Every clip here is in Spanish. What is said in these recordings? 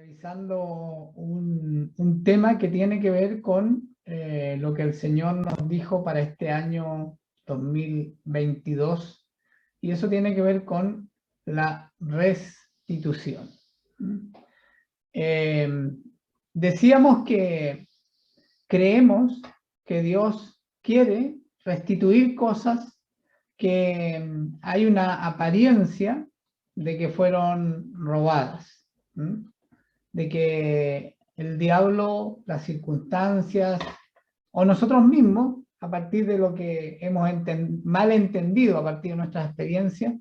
revisando un tema que tiene que ver con lo que el Señor nos dijo para este año 2022, y eso tiene que ver con la restitución. Decíamos que creemos que Dios quiere restituir cosas que hay una apariencia de que fueron robadas, de que el diablo, las circunstancias o nosotros mismos, a partir de lo que hemos mal entendido a partir de nuestras experiencias,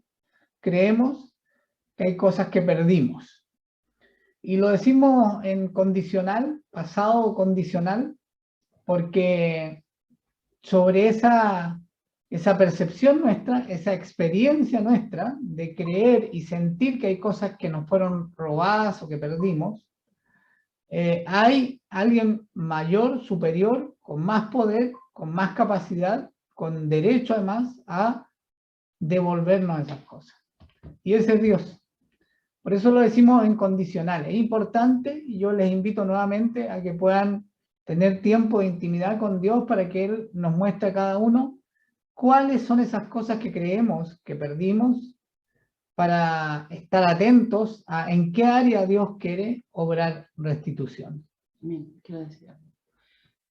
creemos que hay cosas que perdimos. Y lo decimos en condicional, pasado condicional, porque sobre esa percepción nuestra, esa experiencia nuestra de creer y sentir que hay cosas que nos fueron robadas o que perdimos, hay alguien mayor, superior, con más poder, con más capacidad, con derecho además a devolvernos esas cosas. Y ese es Dios. Por eso lo decimos en condicional. Es importante, y yo les invito nuevamente a que puedan tener tiempo de intimidad con Dios para que Él nos muestre a cada uno cuáles son esas cosas que creemos que perdimos, para estar atentos a en qué área Dios quiere obrar restitución. Bien, quiero decir algo.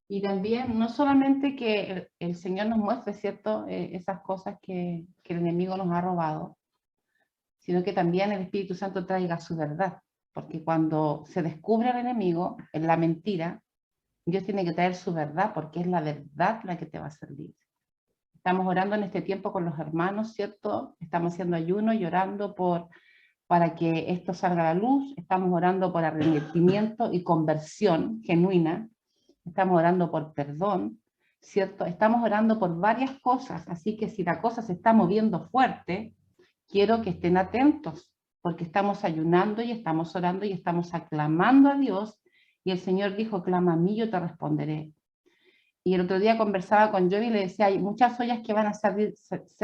Y también, no solamente que el Señor nos muestre, ¿cierto?, esas cosas que el enemigo nos ha robado, sino que también el Espíritu Santo traiga su verdad. Porque cuando se descubre el enemigo en la mentira, Dios tiene que traer su verdad, porque es la verdad la que te va a hacer libre. Estamos orando en este tiempo con los hermanos, ¿cierto? Estamos haciendo ayuno y orando para que esto salga a la luz. Estamos orando por arrepentimiento y conversión genuina. Estamos orando por perdón, ¿cierto? Estamos orando por varias cosas, así que si la cosa se está moviendo fuerte, quiero que estén atentos, porque estamos ayunando y estamos orando y estamos aclamando a Dios, y el Señor dijo, clama a mí, yo te responderé. Y el otro día conversaba con Joey y le decía, hay muchas ollas que van a ser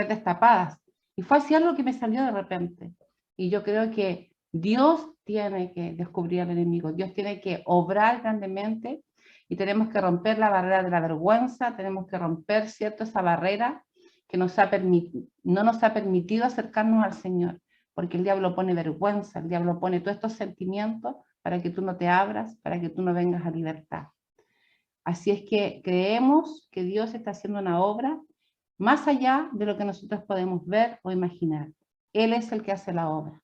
destapadas. Y fue así algo que me salió de repente. Y yo creo que Dios tiene que descubrir al enemigo, Dios tiene que obrar grandemente, y tenemos que romper la barrera de la vergüenza, tenemos que romper, ¿cierto?, esa barrera que no nos ha permitido acercarnos al Señor, porque el diablo pone vergüenza, el diablo pone todos estos sentimientos para que tú no te abras, para que tú no vengas a libertad. Así es que creemos que Dios está haciendo una obra más allá de lo que nosotros podemos ver o imaginar. Él es el que hace la obra.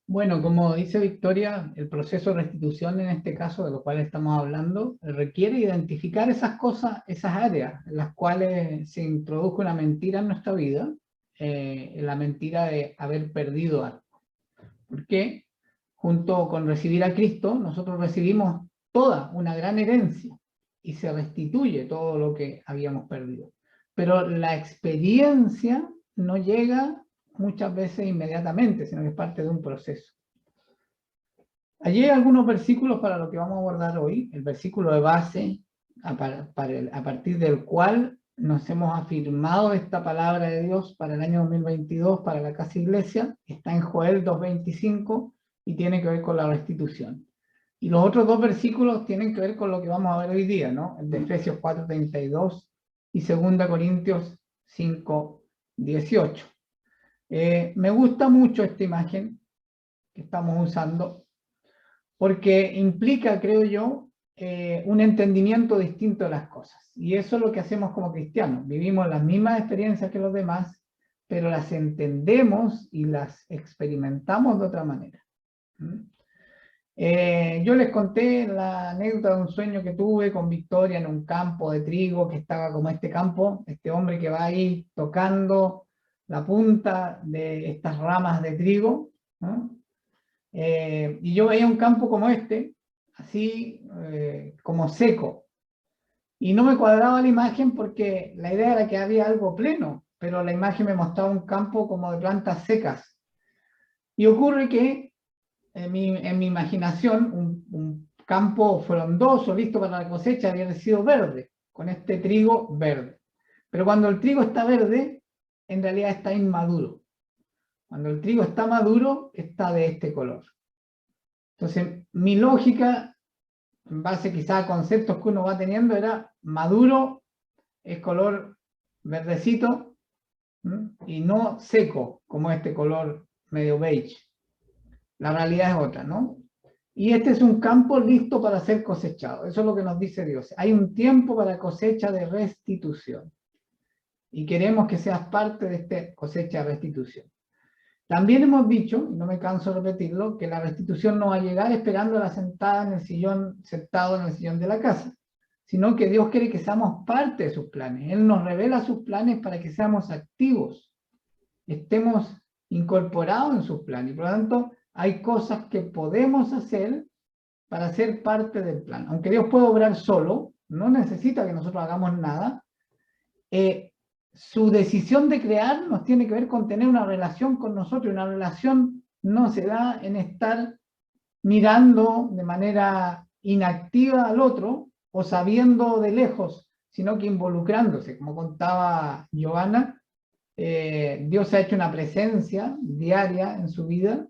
Bueno, como dice Victoria, el proceso de restitución en este caso, de lo cual estamos hablando, requiere identificar esas cosas, esas áreas en las cuales se introdujo una mentira en nuestra vida, la mentira de haber perdido algo. Porque junto con recibir a Cristo, nosotros recibimos toda una gran herencia y se restituye todo lo que habíamos perdido. Pero la experiencia no llega muchas veces inmediatamente, sino que es parte de un proceso. Allí hay algunos versículos para lo que vamos a abordar hoy, el versículo de base a partir del cual nos hemos afirmado esta palabra de Dios para el año 2022, para la Casa Iglesia, está en Joel 2:25 y tiene que ver con la restitución. Y los otros dos versículos tienen que ver con lo que vamos a ver hoy día, ¿no? El de Efesios 4:32 y 2 Corintios 5:18. Me gusta mucho esta imagen que estamos usando porque implica, creo yo, un entendimiento distinto de las cosas. Y eso es lo que hacemos como cristianos. Vivimos las mismas experiencias que los demás, pero las entendemos y las experimentamos de otra manera. Yo les conté la anécdota de un sueño que tuve con Victoria en un campo de trigo, que estaba como este campo, este hombre que va ahí tocando la punta de estas ramas de trigo, ¿no? Y yo veía un campo como este, así como seco, y no me cuadraba la imagen porque la idea era que había algo pleno, pero la imagen me mostraba un campo como de plantas secas. Y ocurre que en mi imaginación un campo frondoso, listo para la cosecha, había sido verde, con este trigo verde. Pero cuando el trigo está verde, en realidad está inmaduro. Cuando el trigo está maduro, está de este color. Entonces, mi lógica, en base quizá a conceptos que uno va teniendo, era maduro, es color verdecito, y no seco, como este color medio beige. La realidad es otra, ¿no? Y este es un campo listo para ser cosechado. Eso es lo que nos dice Dios. Hay un tiempo para cosecha de restitución. Y queremos que seas parte de esta cosecha de restitución. También hemos dicho, y no me canso de repetirlo, que la restitución no va a llegar esperándola sentada en el sillón, sentado en el sillón de la casa, sino que Dios quiere que seamos parte de sus planes. Él nos revela sus planes para que seamos activos, estemos incorporados en sus planes. Y por lo tanto, hay cosas que podemos hacer para ser parte del plan. Aunque Dios puede obrar solo, no necesita que nosotros hagamos nada. Su decisión de crear nos tiene que ver con tener una relación con nosotros. Y una relación no se da en estar mirando de manera inactiva al otro o sabiendo de lejos, sino que involucrándose. Como contaba Giovanna, Dios ha hecho una presencia diaria en su vida,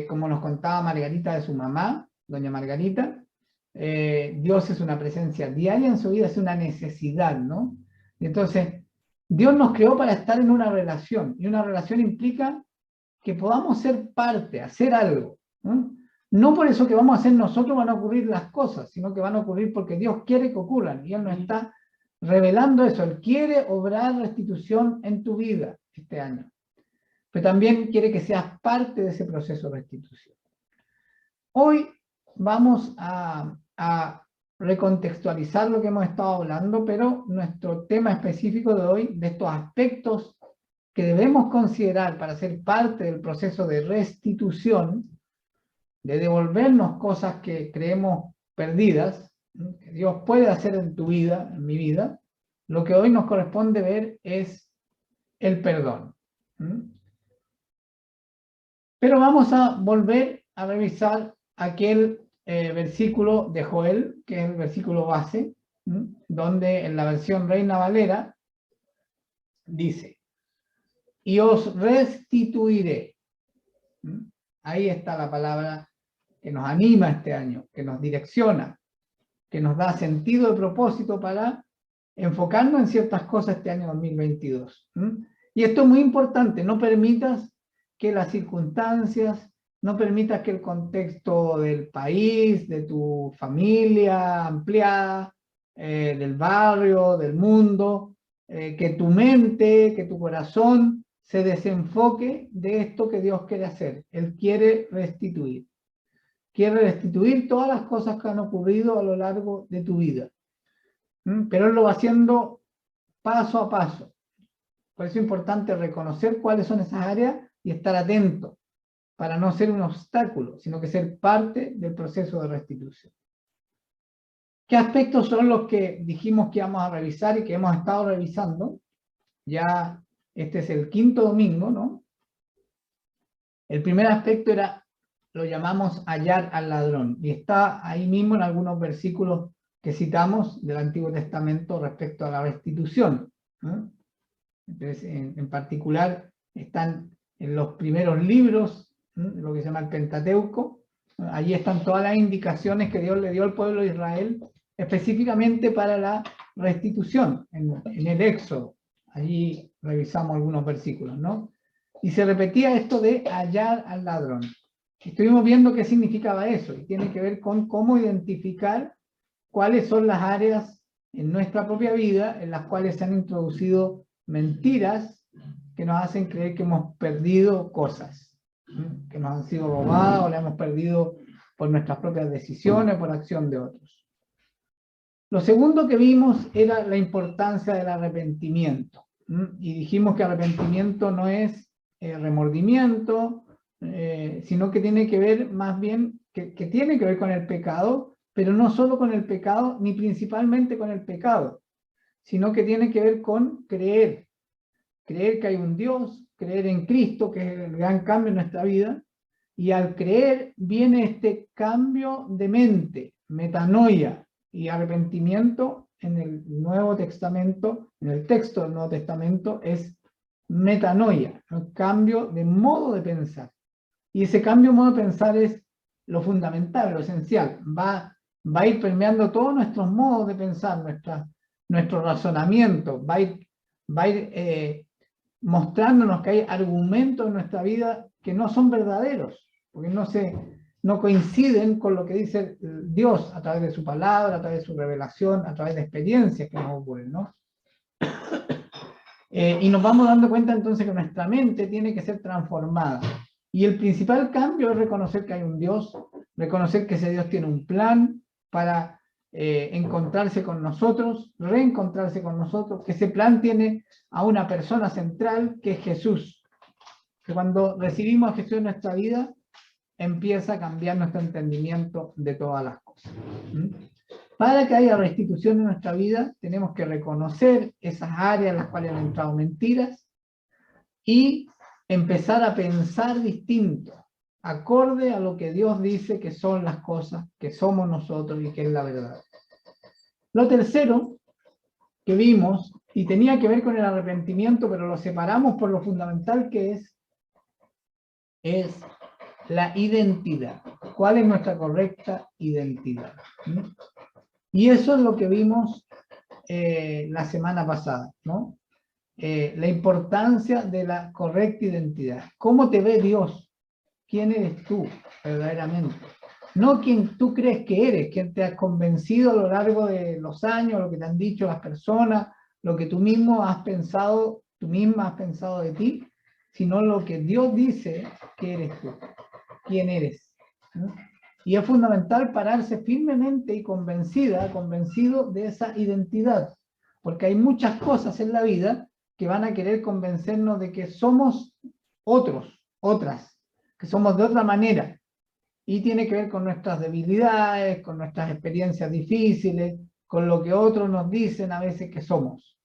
como nos contaba Margarita de su mamá, doña Margarita. Dios es una presencia diaria en su vida, es una necesidad, ¿no? Y entonces, Dios nos creó para estar en una relación, y una relación implica que podamos ser parte, hacer algo, ¿no? No por eso que vamos a hacer nosotros van a ocurrir las cosas, sino que van a ocurrir porque Dios quiere que ocurran, y Él nos está revelando eso. Él quiere obrar restitución en tu vida este año, pero también quiere que seas parte de ese proceso de restitución. Hoy vamos a recontextualizar lo que hemos estado hablando, pero nuestro tema específico de hoy, de estos aspectos que debemos considerar para ser parte del proceso de restitución, de devolvernos cosas que creemos perdidas, que Dios puede hacer en tu vida, en mi vida, lo que hoy nos corresponde ver es el perdón. Pero vamos a volver a revisar aquel versículo de Joel, que es el versículo base, donde en la versión Reina Valera dice: y os restituiré. Ahí está la palabra que nos anima este año, que nos direcciona, que nos da sentido de propósito para enfocarnos en ciertas cosas este año 2022. Y esto es muy importante: no permitas que las circunstancias, no permitas que el contexto del país, de tu familia ampliada, del barrio, del mundo, que tu mente, que tu corazón se desenfoque de esto que Dios quiere hacer. Él quiere restituir. Quiere restituir todas las cosas que han ocurrido a lo largo de tu vida. Pero Él lo va haciendo paso a paso. Por eso es importante reconocer cuáles son esas áreas y estar atento, para no ser un obstáculo, sino que ser parte del proceso de restitución. ¿Qué aspectos son los que dijimos que íbamos a revisar y que hemos estado revisando? Ya este es el quinto domingo, ¿no? El primer aspecto lo llamamos hallar al ladrón, y está ahí mismo en algunos versículos que citamos del Antiguo Testamento respecto a la restitución, ¿no? Entonces, en particular, están en los primeros libros, lo que se llama el Pentateuco. Allí están todas las indicaciones que Dios le dio al pueblo de Israel, específicamente para la restitución, en el Éxodo. Allí revisamos algunos versículos, ¿no? Y se repetía esto de hallar al ladrón. Estuvimos viendo qué significaba eso, y tiene que ver con cómo identificar cuáles son las áreas en nuestra propia vida en las cuales se han introducido mentiras que nos hacen creer que hemos perdido cosas, que nos han sido robadas o las hemos perdido por nuestras propias decisiones, por acción de otros. Lo segundo que vimos era la importancia del arrepentimiento, y dijimos que arrepentimiento no es remordimiento, sino que tiene que ver más bien, que tiene que ver con el pecado, pero no solo con el pecado, ni principalmente con el pecado, sino que tiene que ver con creer que hay un Dios, creer en Cristo, que es el gran cambio en nuestra vida, y al creer viene este cambio de mente, metanoia, y arrepentimiento en el Nuevo Testamento, en el texto del Nuevo Testamento, es metanoia, un cambio de modo de pensar. Y ese cambio de modo de pensar es lo fundamental, lo esencial. Va a ir permeando todos nuestros modos de pensar, nuestro razonamiento, va a ir mostrándonos que hay argumentos en nuestra vida que no son verdaderos, porque no coinciden con lo que dice Dios a través de su palabra, a través de su revelación, a través de experiencias que nos ocurren, ¿no? Y nos vamos dando cuenta entonces que nuestra mente tiene que ser transformada. Y el principal cambio es reconocer que hay un Dios, reconocer que ese Dios tiene un plan para encontrarse con nosotros, reencontrarse con nosotros, que ese plan tiene a una persona central que es Jesús. Que cuando recibimos a Jesús en nuestra vida, empieza a cambiar nuestro entendimiento de todas las cosas. Para que haya restitución en nuestra vida, tenemos que reconocer esas áreas en las cuales han entrado mentiras y empezar a pensar distinto, acorde a lo que Dios dice que son las cosas, que somos nosotros y que es la verdad. Lo tercero que vimos, y tenía que ver con el arrepentimiento, pero lo separamos por lo fundamental que es la identidad. ¿Cuál es nuestra correcta identidad? Y eso es lo que vimos la semana pasada, ¿no? La importancia de la correcta identidad. ¿Cómo te ve Dios? ¿Quién eres tú verdaderamente? No quien tú crees que eres, quien te has convencido a lo largo de los años, lo que te han dicho las personas, lo que tú mismo has pensado, tú misma has pensado de ti, sino lo que Dios dice que eres tú, quién eres, ¿no? Y es fundamental pararse firmemente y convencido de esa identidad, porque hay muchas cosas en la vida que van a querer convencernos de que somos otras, que somos de otra manera, y tiene que ver con nuestras debilidades, con nuestras experiencias difíciles, con lo que otros nos dicen a veces que somos.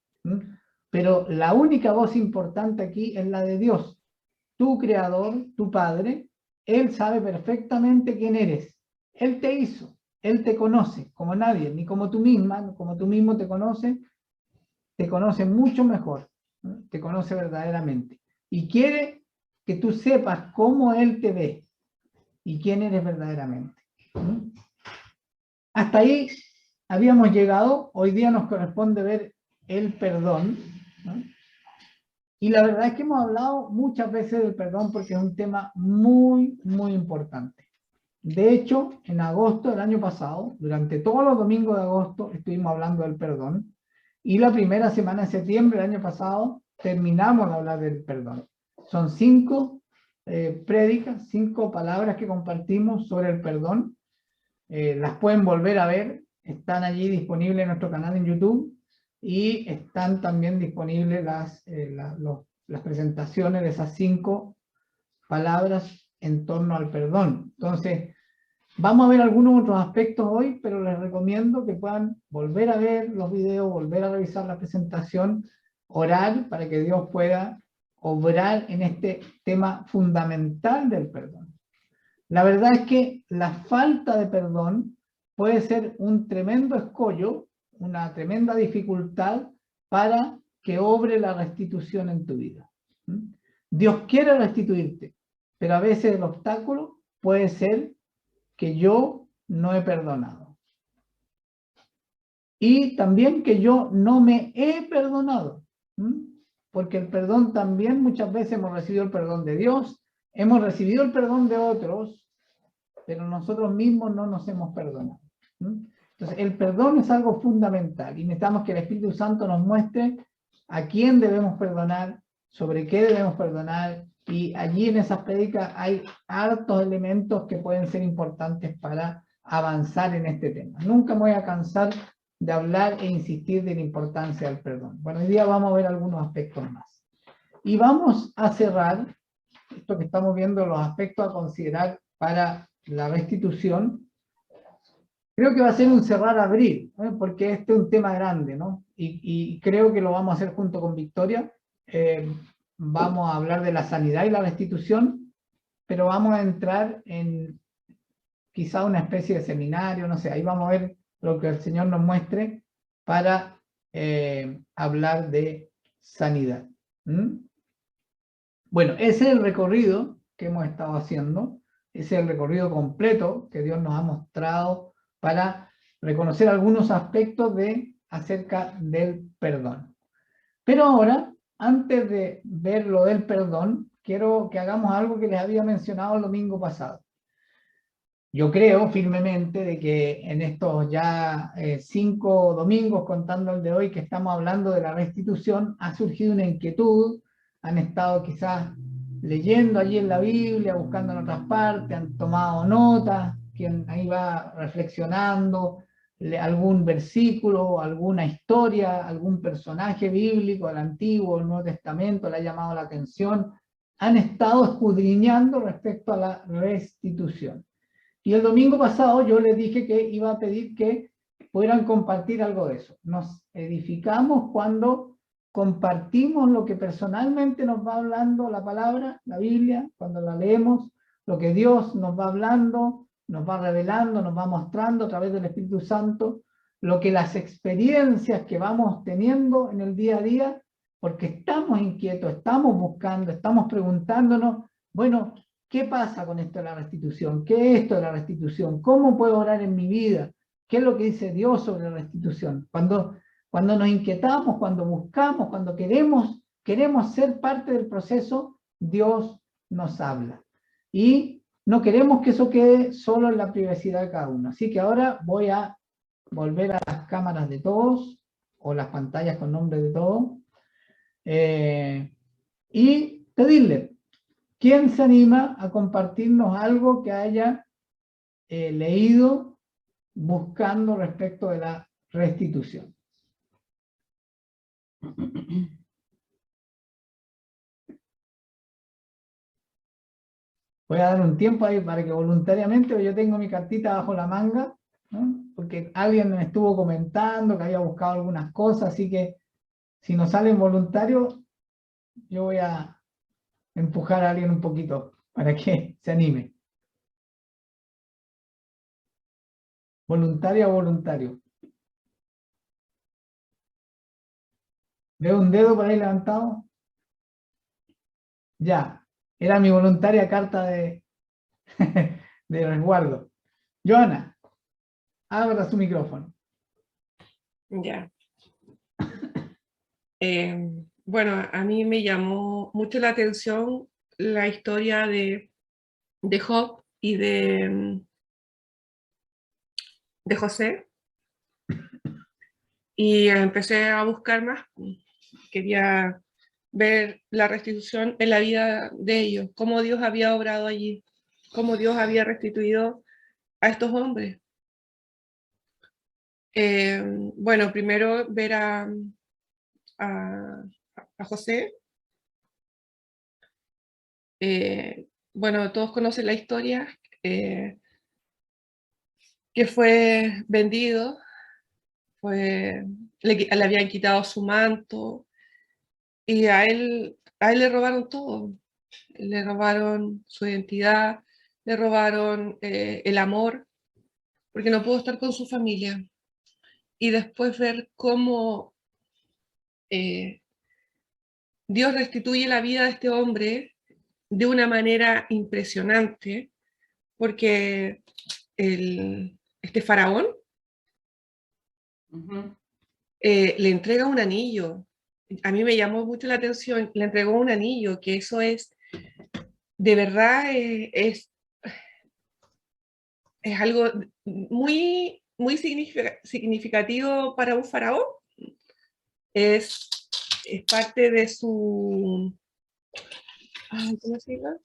Pero la única voz importante aquí es la de Dios, tu creador, tu Padre. Él sabe perfectamente quién eres. Él te hizo, Él te conoce como nadie, ni como tú misma, como tú mismo te conoce mucho mejor, ¿no? Te conoce verdaderamente. Y quiere que tú sepas cómo Él te ve y quién eres verdaderamente. ¿No? Hasta ahí habíamos llegado. Hoy día nos corresponde ver el perdón, ¿no? Y la verdad es que hemos hablado muchas veces del perdón porque es un tema muy, muy importante. De hecho, en agosto del año pasado, durante todos los domingos de agosto, estuvimos hablando del perdón. Y la primera semana de septiembre del año pasado, terminamos de hablar del perdón. Son 5 prédicas, 5 palabras que compartimos sobre el perdón. Las pueden volver a ver, están allí disponibles en nuestro canal en YouTube. Y están también disponibles las presentaciones de esas 5 palabras en torno al perdón. Entonces, vamos a ver algunos otros aspectos hoy, pero les recomiendo que puedan volver a ver los videos, volver a revisar la presentación, orar para que Dios pueda obrar en este tema fundamental del perdón. La verdad es que la falta de perdón puede ser un tremendo escollo, una tremenda dificultad para que obre la restitución en tu vida. Dios quiere restituirte, pero a veces el obstáculo puede ser que yo no he perdonado. Y también que yo no me he perdonado. Porque el perdón también, muchas veces hemos recibido el perdón de Dios, hemos recibido el perdón de otros, pero nosotros mismos no nos hemos perdonado. Entonces, el perdón es algo fundamental y necesitamos que el Espíritu Santo nos muestre a quién debemos perdonar, sobre qué debemos perdonar, y allí en esas prédicas hay hartos elementos que pueden ser importantes para avanzar en este tema. Nunca me voy a cansar de hablar e insistir de la importancia del perdón. Bueno, hoy día vamos a ver algunos aspectos más. Y vamos a cerrar esto que estamos viendo, los aspectos a considerar para la restitución. Creo que va a ser un cerrar-abrir, ¿eh? Porque este es un tema grande, ¿no? Y creo que lo vamos a hacer junto con Victoria. Vamos a hablar de la sanidad y la restitución, pero vamos a entrar en quizá una especie de seminario, no sé, ahí vamos a ver lo que el Señor nos muestre para hablar de sanidad. Bueno, ese es el recorrido que hemos estado haciendo. Ese es el recorrido completo que Dios nos ha mostrado para reconocer algunos aspectos acerca del perdón. Pero ahora, antes de ver lo del perdón, quiero que hagamos algo que les había mencionado el domingo pasado. Yo creo firmemente de que en estos ya 5 domingos, contando el de hoy, que estamos hablando de la restitución, ha surgido una inquietud, han estado quizás leyendo allí en la Biblia, buscando en otras partes, han tomado notas, quien ahí va reflexionando, algún versículo, alguna historia, algún personaje bíblico, el Antiguo, el Nuevo Testamento, le ha llamado la atención, han estado escudriñando respecto a la restitución. Y el domingo pasado yo les dije que iba a pedir que pudieran compartir algo de eso. Nos edificamos cuando compartimos lo que personalmente nos va hablando la palabra, la Biblia, cuando la leemos, lo que Dios nos va hablando, nos va revelando, nos va mostrando a través del Espíritu Santo, lo que las experiencias que vamos teniendo en el día a día, porque estamos inquietos, estamos buscando, estamos preguntándonos, bueno, ¿qué pasa con esto de la restitución? ¿Qué es esto de la restitución? ¿Cómo puedo orar en mi vida? ¿Qué es lo que dice Dios sobre la restitución? Cuando nos inquietamos, cuando buscamos, cuando queremos ser parte del proceso, Dios nos habla. Y no queremos que eso quede solo en la privacidad de cada uno. Así que ahora voy a volver a las cámaras de todos, o las pantallas con nombre de todos, y pedirle, ¿quién se anima a compartirnos algo que haya leído buscando respecto de la restitución? Voy a dar un tiempo ahí para que voluntariamente, yo tengo mi cartita bajo la manga, ¿no? Porque alguien me estuvo comentando que había buscado algunas cosas, así que si no salen voluntarios, yo voy a empujar a alguien un poquito para que se anime. Voluntaria o voluntario. ¿Veo un dedo por ahí levantado? Ya, era mi voluntaria carta de, de resguardo. Joana, abra su micrófono. Ya. Bueno, a mí me llamó mucho la atención la historia de Job y de José. Y empecé a buscar más. Quería ver la restitución en la vida de ellos, cómo Dios había obrado allí, cómo Dios había restituido a estos hombres. Bueno, primero ver a José. Bueno, todos conocen la historia, que fue vendido, le habían quitado su manto, y a él le robaron todo. Le robaron su identidad, le robaron el amor, porque no pudo estar con su familia. Y después ver cómo Dios restituye la vida de este hombre de una manera impresionante, porque este faraón le entrega un anillo. A mí me llamó mucho la atención, le entregó un anillo, que eso es, de verdad, es algo muy, muy significativo para un faraón. Es parte de su... ¿cómo se llama?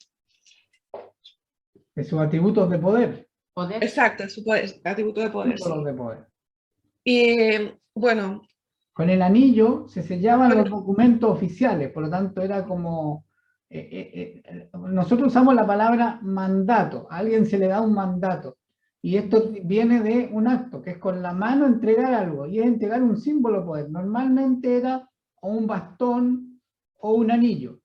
De sus atributos de poder. ¿Poder? Exacto, su atributo de poder. Títulos de poder. Y bueno... Con el anillo se sellaban los documentos oficiales, por lo tanto era como... nosotros usamos la palabra mandato, a alguien se le da un mandato, y esto viene de un acto, que es con la mano entregar algo, y es entregar un símbolo de poder. Normalmente era o un bastón o un anillo.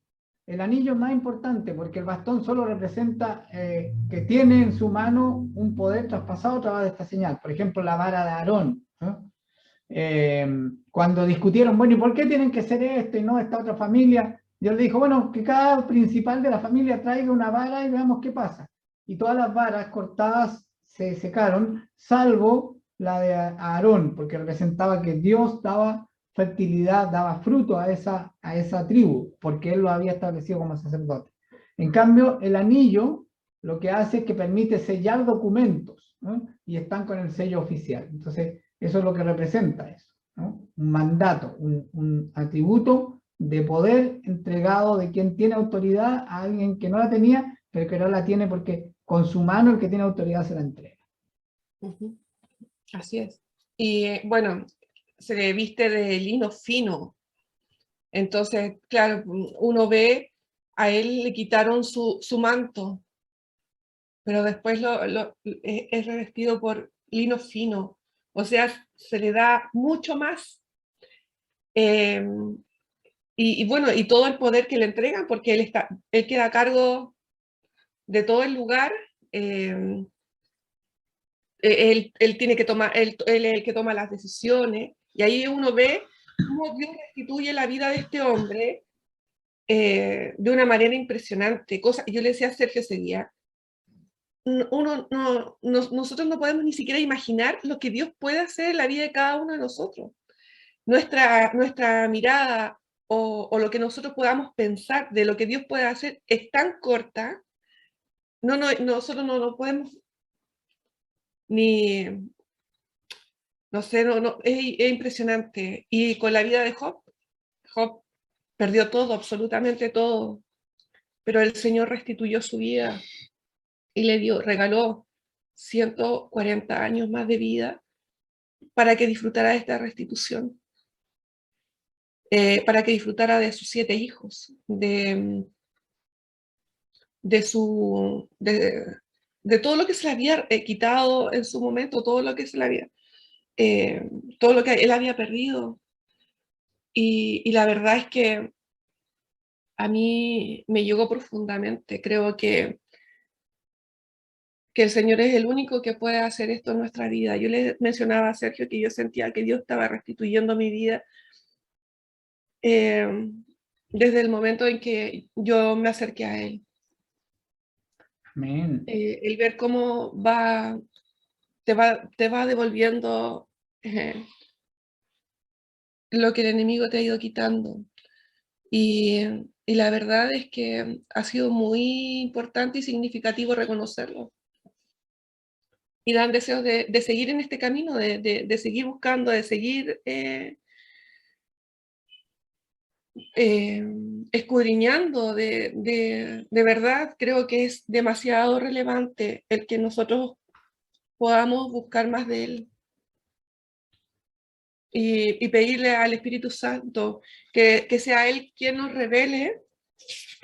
El anillo es más importante porque el bastón solo representa que tiene en su mano un poder traspasado a través de esta señal. Por ejemplo, la vara de Aarón, ¿no? Cuando discutieron, bueno, ¿y por qué tienen que ser esto y no esta otra familia? Dios le dijo, bueno, que cada principal de la familia traiga una vara y veamos qué pasa. Y todas las varas cortadas se secaron, salvo la de Aarón, porque representaba que Dios daba fertilidad, daba fruto a esa tribu, porque él lo había establecido como sacerdote. En cambio, el anillo lo que hace es que permite sellar documentos, ¿no? Y están con el sello oficial. Entonces, eso es lo que representa eso, ¿no? Un mandato, un atributo de poder entregado de quien tiene autoridad a alguien que no la tenía, pero que no la tiene porque con su mano el que tiene autoridad se la entrega. Ujú. Así es. Y bueno, se le viste de lino fino. Entonces, claro, uno ve, a él le quitaron su manto, pero después es revestido por lino fino. O sea, se le da mucho más. Eh, y bueno, y todo el poder que le entregan, porque él queda a cargo de todo el lugar. Él tiene que tomar, él es el que toma las decisiones, y ahí uno ve cómo Dios restituye la vida de este hombre de una manera impresionante. Yo le decía a Sergio ese día, nosotros no podemos ni siquiera imaginar lo que Dios puede hacer en la vida de cada uno de nosotros. Nuestra mirada o lo que nosotros podamos pensar de lo que Dios puede hacer es tan corta, nosotros no podemos ni, no sé, es impresionante. Y con la vida de Job perdió todo, absolutamente todo, pero el Señor restituyó su vida y regaló 140 años más de vida para que disfrutara de esta restitución, para que disfrutara de sus 7 hijos, de todo lo que se le había quitado en su momento, todo lo que se le había, todo lo que él había perdido. Y la verdad es que a mí me llegó profundamente. Creo que el Señor es el único que puede hacer esto en nuestra vida. Yo le mencionaba a Sergio que yo sentía que Dios estaba restituyendo mi vida desde el momento en que yo me acerqué a Él. Amén. El ver cómo te va devolviendo lo que el enemigo te ha ido quitando. Y la verdad es que ha sido muy importante y significativo reconocerlo. Y dan deseos de seguir en este camino, de seguir buscando, de seguir escudriñando. De verdad, creo que es demasiado relevante el que nosotros podamos buscar más de Él. Y pedirle al Espíritu Santo que sea Él quien nos revele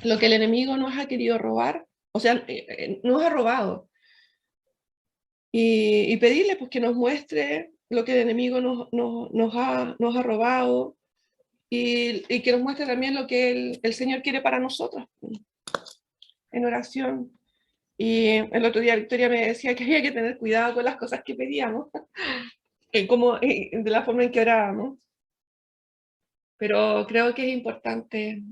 lo que el enemigo nos ha querido robar, o sea, nos ha robado. Y pedirle pues, que nos muestre lo que el enemigo nos ha robado y que nos muestre también lo que el Señor quiere para nosotros en oración. Y el otro día Victoria me decía que había que tener cuidado con las cosas que pedíamos, de la forma en que orábamos. Pero creo que es importante.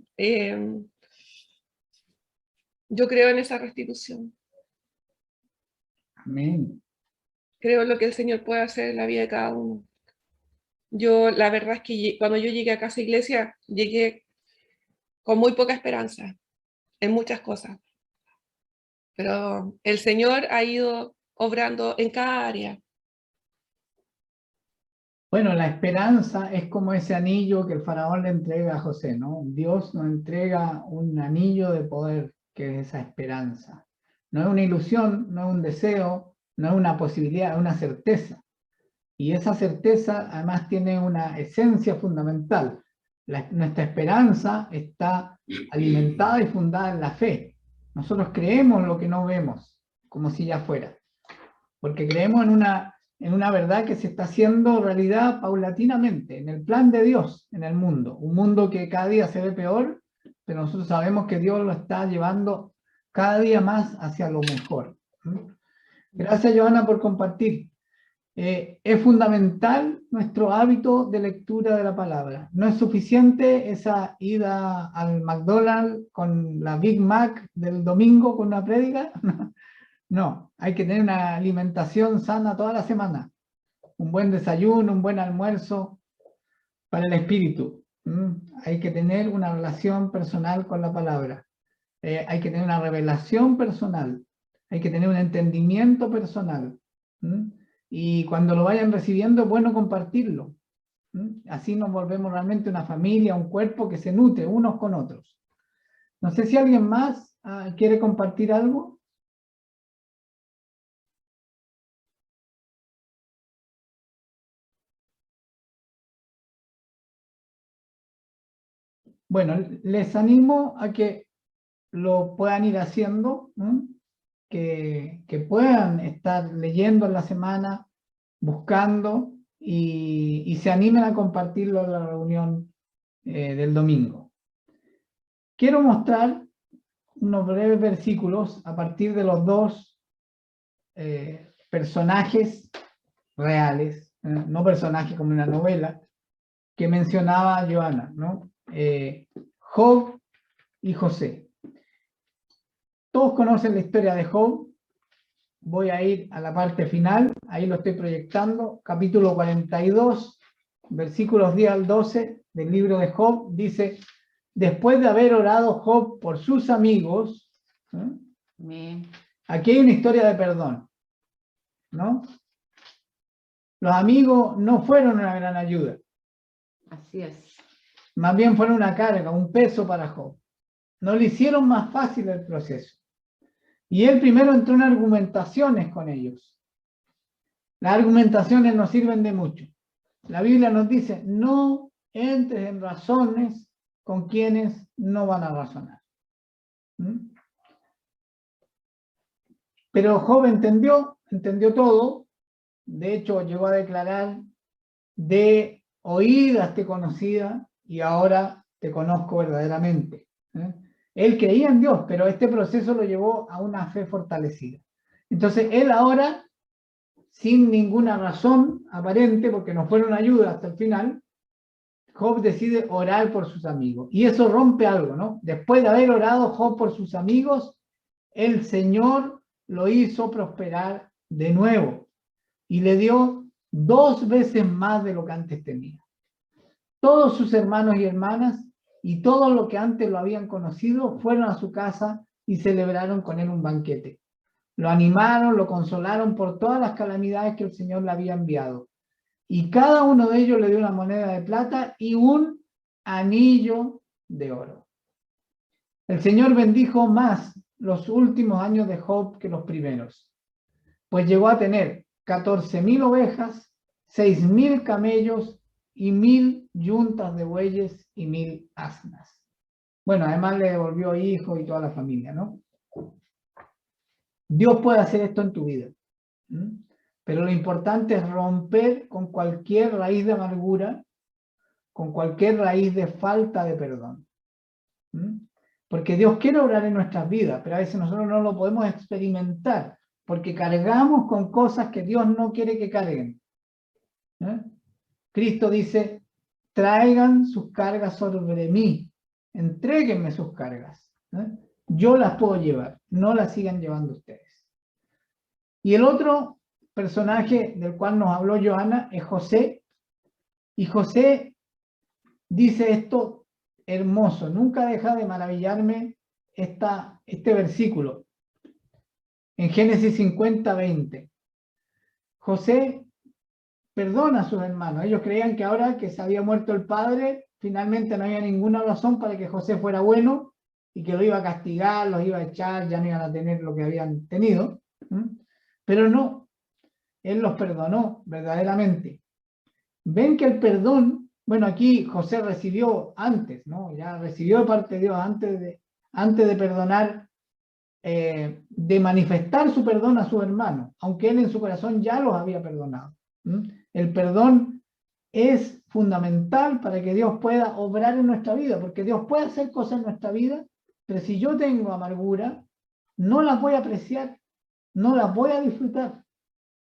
Yo creo en esa restitución. Amén. Creo en lo que el Señor puede hacer en la vida de cada uno. Yo, la verdad es que cuando yo llegué a Casa Iglesia, llegué con muy poca esperanza en muchas cosas. Pero el Señor ha ido obrando en cada área. Bueno, la esperanza es como ese anillo que el faraón le entrega a José, ¿no? Dios nos entrega un anillo de poder, que es esa esperanza. No es una ilusión, no es un deseo, no es una posibilidad, es una certeza. Y esa certeza además tiene una esencia fundamental. Nuestra esperanza está alimentada y fundada en la fe. Nosotros creemos lo que no vemos, como si ya fuera. Porque creemos en una verdad que se está haciendo realidad paulatinamente, en el plan de Dios, en el mundo. Un mundo que cada día se ve peor, pero nosotros sabemos que Dios lo está llevando cada día más hacia lo mejor. Gracias, Johanna, por compartir. Es fundamental nuestro hábito de lectura de la palabra. No es suficiente esa ida al McDonald's con la Big Mac del domingo con una prédica. No, hay que tener una alimentación sana toda la semana. Un buen desayuno, un buen almuerzo para el espíritu. Hay que tener una relación personal con la palabra. Hay que tener una revelación personal. Hay que tener un entendimiento personal. Y cuando lo vayan recibiendo es bueno compartirlo. Así nos volvemos realmente una familia, un cuerpo que se nutre unos con otros. No sé si alguien más quiere compartir algo. Bueno, les animo a que lo puedan ir haciendo, que puedan estar leyendo en la semana, buscando y se animen a compartirlo en la reunión del domingo. Quiero mostrar unos breves versículos a partir de los dos personajes reales, no personajes como una novela, que mencionaba Joana, ¿no? Job y José. Todos conocen la historia de Job. Voy a ir a la parte final, ahí lo estoy proyectando, capítulo 42, versículos 10 al 12 del libro de Job, dice: después de haber orado Job por sus amigos, aquí hay una historia de perdón, ¿no? Los amigos no fueron una gran ayuda. Así es. Más bien fueron una carga, un peso para Job. No le hicieron más fácil el proceso. Y él primero entró en argumentaciones con ellos. Las argumentaciones no sirven de mucho. La Biblia nos dice: no entres en razones con quienes no van a razonar. Pero Job entendió todo. De hecho, llegó a declarar: de oídas te conocía y ahora te conozco verdaderamente. Él creía en Dios, pero este proceso lo llevó a una fe fortalecida. Entonces, él ahora, sin ninguna razón aparente, porque no fueron ayuda hasta el final, Job decide orar por sus amigos. Y eso rompe algo, ¿no? Después de haber orado Job por sus amigos, el Señor lo hizo prosperar de nuevo y le dio 2 veces más de lo que antes tenía. Todos sus hermanos y hermanas y todo lo que antes lo habían conocido fueron a su casa y celebraron con él un banquete. Lo animaron, lo consolaron por todas las calamidades que el Señor le había enviado. Y cada uno de ellos le dio una moneda de plata y un anillo de oro. El Señor bendijo más los últimos años de Job que los primeros, pues llegó a tener 14.000 ovejas, 6.000 camellos y 1.000 yuntas de bueyes y 1.000 asnas. Bueno, además le devolvió hijos y toda la familia, ¿no? Dios puede hacer esto en tu vida. Pero lo importante es romper con cualquier raíz de amargura, con cualquier raíz de falta de perdón. Porque Dios quiere obrar en nuestras vidas, pero a veces nosotros no lo podemos experimentar, porque cargamos con cosas que Dios no quiere que carguen. Cristo dice: traigan sus cargas sobre mí, entréguenme sus cargas. Yo las puedo llevar, no las sigan llevando ustedes. Y el otro personaje del cual nos habló Joana es José. Y José dice esto hermoso, nunca deja de maravillarme este versículo. En Génesis 50:20. José perdona a sus hermanos. Ellos creían que ahora que se había muerto el padre, finalmente no había ninguna razón para que José fuera bueno y que lo iba a castigar, los iba a echar, ya no iban a tener lo que habían tenido. Pero no, él los perdonó verdaderamente. Ven que el perdón, bueno, aquí José recibió antes, ¿no? Ya recibió de parte de Dios antes de perdonar, de manifestar su perdón a sus hermanos, aunque él en su corazón ya los había perdonado. El perdón es fundamental para que Dios pueda obrar en nuestra vida, porque Dios puede hacer cosas en nuestra vida, pero si yo tengo amargura, no las voy a apreciar, no las voy a disfrutar.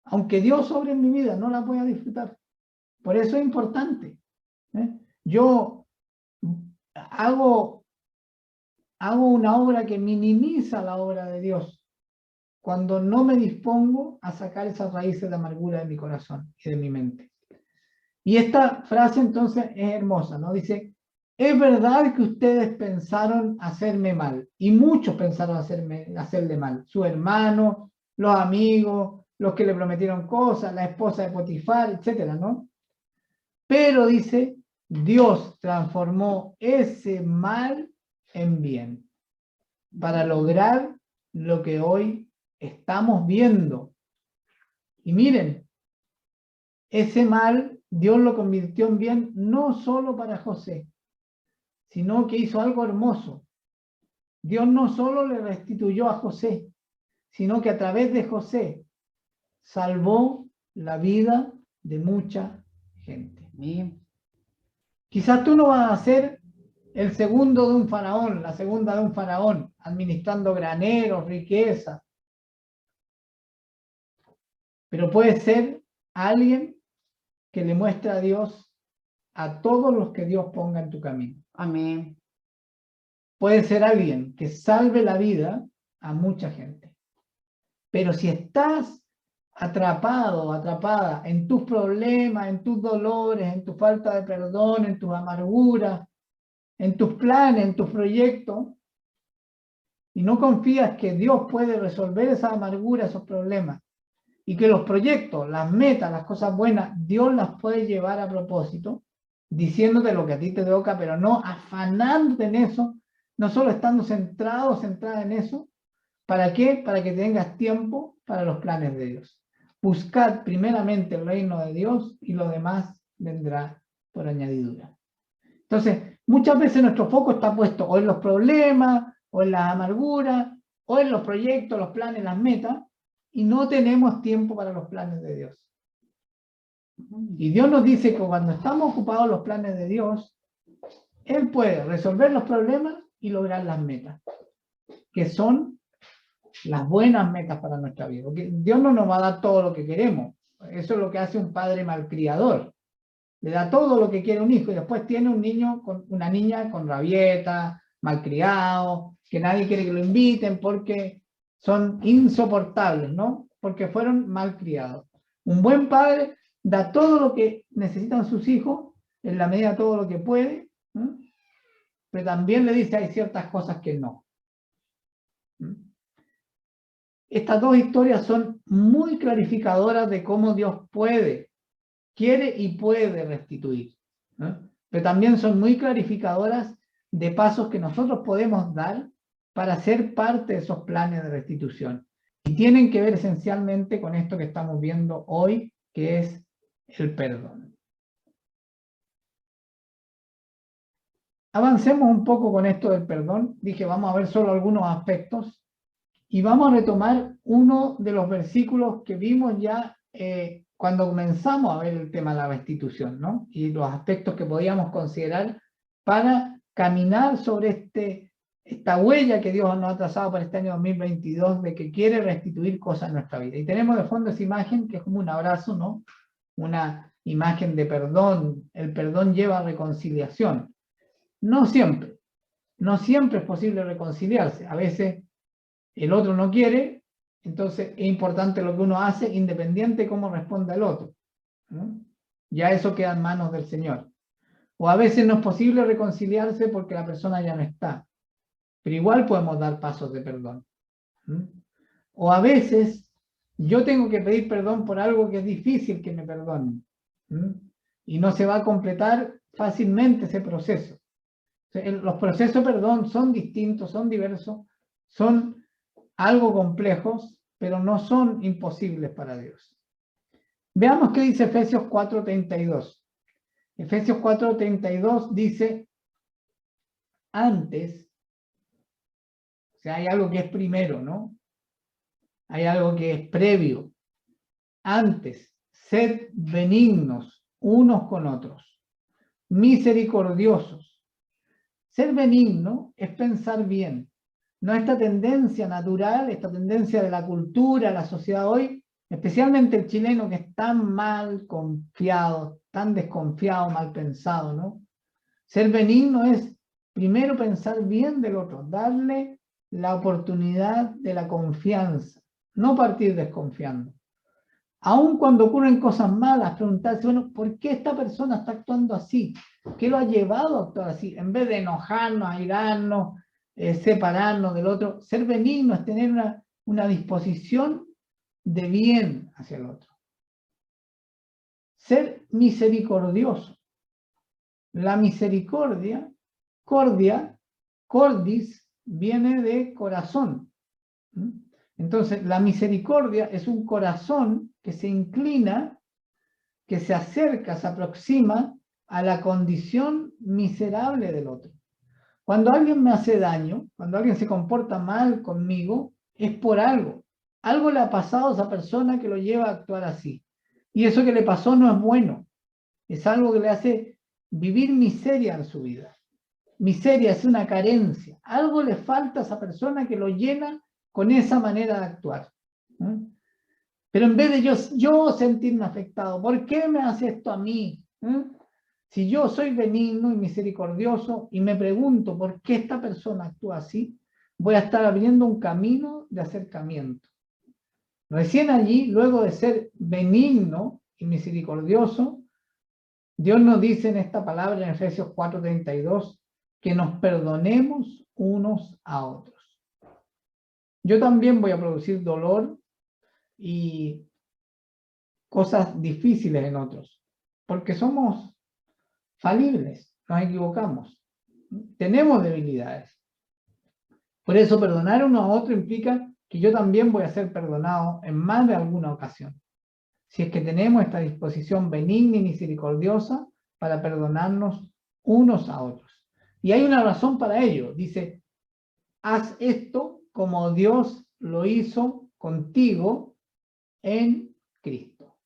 Aunque Dios sobre en mi vida, no la voy a disfrutar. Por eso es importante. Yo hago una obra que minimiza la obra de Dios cuando no me dispongo a sacar esas raíces de amargura de mi corazón y de mi mente. Y esta frase entonces es hermosa, ¿no? Dice, es verdad que ustedes pensaron hacerme mal, y muchos pensaron hacerle mal, su hermano, los amigos, los que le prometieron cosas, la esposa de Potifar, etcétera, ¿no? Pero dice, Dios transformó ese mal en bien para lograr lo que hoy estamos viendo. Y miren, ese mal Dios lo convirtió en bien no solo para José, sino que hizo algo hermoso. Dios no solo le restituyó a José, sino que a través de José salvó la vida de mucha gente. Amén. Quizás tú no vas a ser el segundo de un faraón, la segunda de un faraón, administrando graneros, riqueza, pero puedes ser alguien que le muestra a Dios a todos los que Dios ponga en tu camino. Amén. Puedes ser alguien que salve la vida a mucha gente. Pero si estás atrapado o atrapada en tus problemas, en tus dolores, en tu falta de perdón, en tus amarguras, en tus planes, en tus proyectos, y no confías que Dios puede resolver esa amargura, esos problemas, y que los proyectos, las metas, las cosas buenas, Dios las puede llevar a propósito, diciéndote lo que a ti te toca, pero no afanándote en eso, no solo estando centrada en eso. ¿Para qué? Para que tengas tiempo para los planes de Dios. Buscad primeramente el reino de Dios y lo demás vendrá por añadidura. Entonces, muchas veces nuestro foco está puesto o en los problemas, o en las amarguras, o en los proyectos, los planes, las metas, y no tenemos tiempo para los planes de Dios. Y Dios nos dice que cuando estamos ocupados en los planes de Dios, Él puede resolver los problemas y lograr las metas, que son las buenas metas para nuestra vida. Porque Dios no nos va a dar todo lo que queremos. Eso es lo que hace un padre malcriador. Le da todo lo que quiere un hijo y después tiene un niño con una niña con rabieta, malcriado, que nadie quiere que lo inviten porque son insoportables, ¿no? Porque fueron malcriados. Un buen padre da todo lo que necesitan sus hijos, en la medida de todo lo que puede, ¿no? Pero también le dice hay ciertas cosas que no. Estas dos historias son muy clarificadoras de cómo Dios quiere y puede restituir, ¿no? Pero también son muy clarificadoras de pasos que nosotros podemos dar para ser parte de esos planes de restitución. Y tienen que ver esencialmente con esto que estamos viendo hoy, que es el perdón. Avancemos un poco con esto del perdón. Dije, vamos a ver solo algunos aspectos. Y vamos a retomar uno de los versículos que vimos ya cuando comenzamos a ver el tema de la restitución, ¿no? Y los aspectos que podíamos considerar para caminar sobre esta huella que Dios nos ha trazado para este año 2022 de que quiere restituir cosas en nuestra vida. Y tenemos de fondo esa imagen que es como un abrazo, ¿no? Una imagen de perdón. El perdón lleva a reconciliación. No siempre es posible reconciliarse. A veces el otro no quiere, entonces es importante lo que uno hace, independiente de cómo responda el otro, ¿no? Ya eso queda en manos del Señor. O a veces no es posible reconciliarse porque la persona ya no está, pero igual podemos dar pasos de perdón, ¿no? O a veces yo tengo que pedir perdón por algo que es difícil que me perdonen, ¿no? Y no se va a completar fácilmente ese proceso. Los procesos de perdón son distintos, son diversos, son algo complejos, pero no son imposibles para Dios. Veamos qué dice Efesios 4:32. Efesios 4:32 dice, antes, o sea, hay algo que es primero, ¿no? Hay algo que es previo. Antes, sed benignos unos con otros, misericordiosos. Ser benigno es pensar bien. No esta tendencia natural, esta tendencia de la cultura, la sociedad hoy, especialmente el chileno que es tan mal confiado, tan desconfiado, mal pensado, ¿no? Ser benigno es primero pensar bien del otro, darle la oportunidad de la confianza, no partir desconfiando. Aun cuando ocurren cosas malas, preguntarse, bueno, ¿por qué esta persona está actuando así? ¿Qué lo ha llevado a actuar así? En vez de enojarnos, airarnos, separarnos del otro, ser benigno es tener una disposición de bien hacia el otro. Ser misericordioso. La misericordia, cordis, viene de corazón. Entonces, la misericordia es un corazón que se inclina, que se acerca, se aproxima a la condición miserable del otro. Cuando alguien me hace daño, cuando alguien se comporta mal conmigo, es por algo. Algo le ha pasado a esa persona que lo lleva a actuar así. Y eso que le pasó no es bueno. Es algo que le hace vivir miseria en su vida. Miseria es una carencia. Algo le falta a esa persona que lo llena con esa manera de actuar. Pero en vez de yo sentirme afectado, ¿por qué me hace esto a mí? Si yo soy benigno y misericordioso y me pregunto por qué esta persona actúa así, voy a estar abriendo un camino de acercamiento. Recién allí, luego de ser benigno y misericordioso, Dios nos dice en esta palabra en Efesios 4:32 que nos perdonemos unos a otros. Yo también voy a producir dolor y cosas difíciles en otros, porque somos falibles, nos equivocamos, tenemos debilidades. Por eso perdonar uno a otro implica que yo también voy a ser perdonado en más de alguna ocasión. Si es que tenemos esta disposición benigna y misericordiosa para perdonarnos unos a otros. Y hay una razón para ello. Dice, haz esto como Dios lo hizo contigo en Cristo.